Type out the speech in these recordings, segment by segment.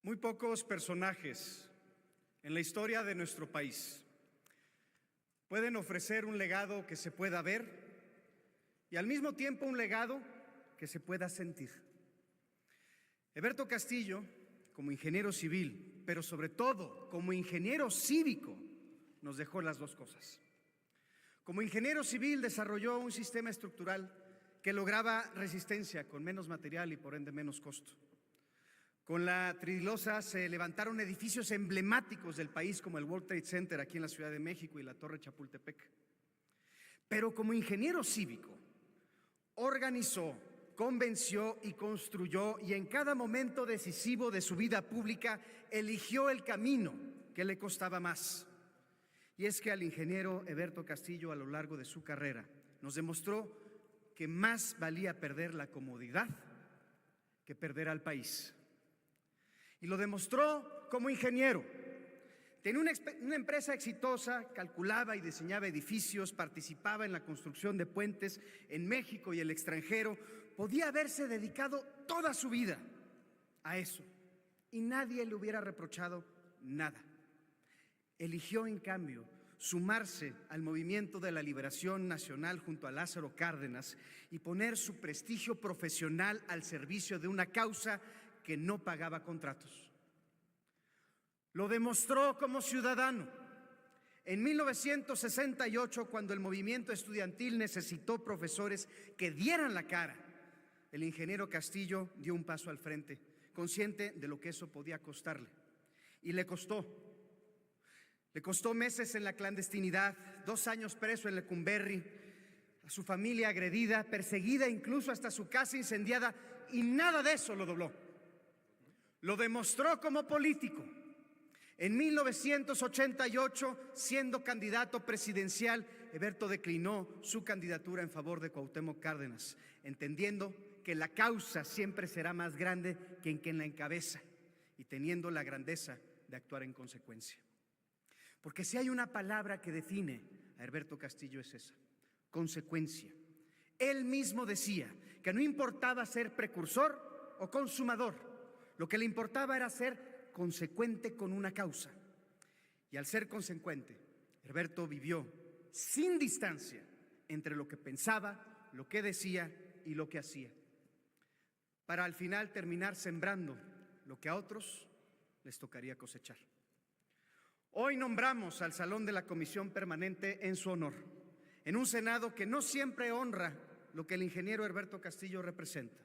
Muy pocos personajes en la historia de nuestro país pueden ofrecer un legado que se pueda ver y al mismo tiempo un legado que se pueda sentir. Heberto Castillo, como ingeniero civil, pero sobre todo como ingeniero cívico, nos dejó las dos cosas. Como ingeniero civil desarrolló un sistema estructural que lograba resistencia con menos material y por ende menos costo. Con la tridilosa se levantaron edificios emblemáticos del país como el World Trade Center aquí en la Ciudad de México y la Torre Chapultepec. Pero como ingeniero cívico, organizó, convenció y construyó, y en cada momento decisivo de su vida pública eligió el camino que le costaba más. Y es que al ingeniero Heberto Castillo, a lo largo de su carrera, nos demostró que más valía perder la comodidad que perder al país. Y lo demostró como ingeniero. Tenía una empresa exitosa, calculaba y diseñaba edificios, participaba en la construcción de puentes en México y el extranjero. Podía haberse dedicado toda su vida a eso y nadie le hubiera reprochado nada. Eligió, en cambio, sumarse al movimiento de la liberación nacional junto a Lázaro Cárdenas y poner su prestigio profesional al servicio de una causa que no pagaba contratos. Lo demostró como ciudadano. En 1968, cuando el movimiento estudiantil necesitó profesores que dieran la cara, el ingeniero Castillo dio un paso al frente, consciente de lo que eso podía costarle. Y le costó. Le costó meses en la clandestinidad, 2 años preso en Lecumberri, a su familia agredida, perseguida, incluso hasta su casa incendiada, y nada de eso lo dobló. Lo demostró como político. En 1988, siendo candidato presidencial, Heberto declinó su candidatura en favor de Cuauhtémoc Cárdenas, entendiendo que la causa siempre será más grande que en quien la encabeza y teniendo la grandeza de actuar en consecuencia. Porque si hay una palabra que define a Heberto Castillo es esa: consecuencia. Él mismo decía que no importaba ser precursor o consumador, lo que le importaba era ser consecuente con una causa. Y al ser consecuente, Heberto vivió sin distancia entre lo que pensaba, lo que decía y lo que hacía, para al final terminar sembrando lo que a otros les tocaría cosechar. Hoy nombramos al Salón de la Comisión Permanente en su honor, en un Senado que no siempre honra lo que el ingeniero Heberto Castillo representa.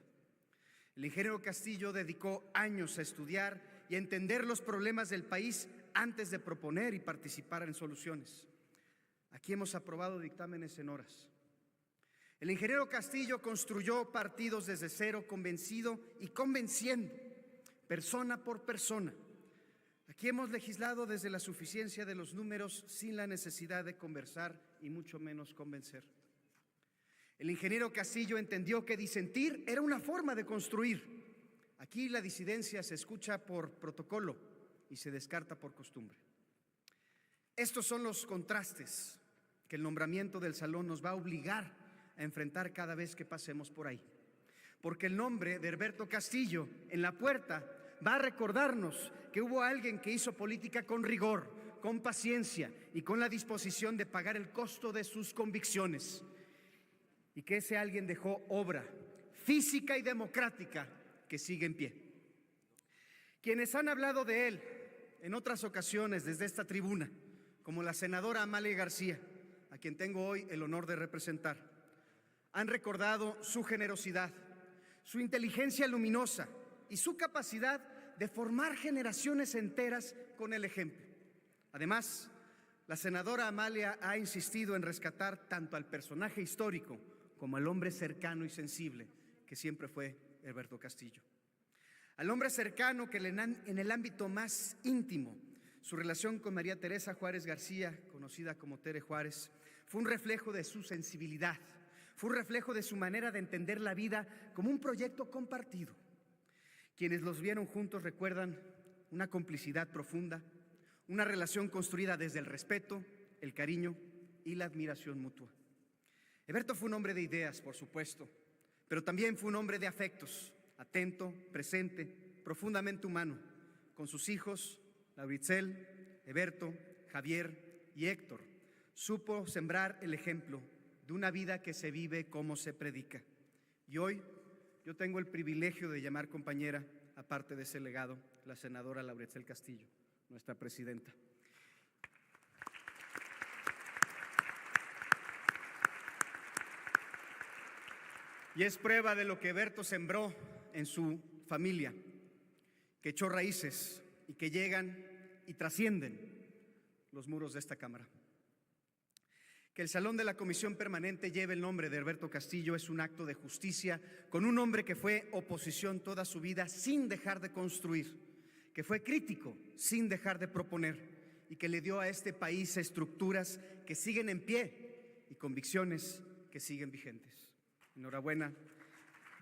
El ingeniero Castillo dedicó años a estudiar y a entender los problemas del país antes de proponer y participar en soluciones. Aquí hemos aprobado dictámenes en horas. El ingeniero Castillo construyó partidos desde cero, convencido y convenciendo, persona por persona. Aquí hemos legislado desde la suficiencia de los números sin la necesidad de conversar y mucho menos convencer. El ingeniero Castillo entendió que disentir era una forma de construir. Aquí la disidencia se escucha por protocolo y se descarta por costumbre. Estos son los contrastes que el nombramiento del salón nos va a obligar a enfrentar cada vez que pasemos por ahí. Porque el nombre de Heberto Castillo en la puerta va a recordarnos que hubo alguien que hizo política con rigor, con paciencia y con la disposición de pagar el costo de sus convicciones. Y que ese alguien dejó obra física y democrática que sigue en pie. Quienes han hablado de él en otras ocasiones desde esta tribuna, como la senadora Amalia García, a quien tengo hoy el honor de representar, han recordado su generosidad, su inteligencia luminosa y su capacidad de formar generaciones enteras con el ejemplo. Además, la senadora Amalia ha insistido en rescatar tanto al personaje histórico como al hombre cercano y sensible que siempre fue Heberto Castillo. Al hombre cercano que en el ámbito más íntimo, su relación con María Teresa Juárez García, conocida como Tere Juárez, fue un reflejo de su sensibilidad, fue un reflejo de su manera de entender la vida como un proyecto compartido. Quienes los vieron juntos recuerdan una complicidad profunda, una relación construida desde el respeto, el cariño y la admiración mutua. Heberto fue un hombre de ideas, por supuesto, pero también fue un hombre de afectos, atento, presente, profundamente humano, con sus hijos, Lauritzel, Eberto, Javier y Héctor, supo sembrar el ejemplo de una vida que se vive como se predica. Y hoy yo tengo el privilegio de llamar compañera, aparte de ese legado, la senadora Lauritzel Castillo, nuestra presidenta. Y es prueba de lo que Eberto sembró en su familia, que echó raíces y que llegan y trascienden los muros de esta Cámara. Que el Salón de la Comisión Permanente lleve el nombre de Herberto Castillo es un acto de justicia con un hombre que fue oposición toda su vida sin dejar de construir, que fue crítico sin dejar de proponer y que le dio a este país estructuras que siguen en pie y convicciones que siguen vigentes. Enhorabuena,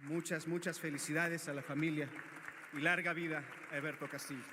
muchas felicidades a la familia y larga vida a Herberto Castillo.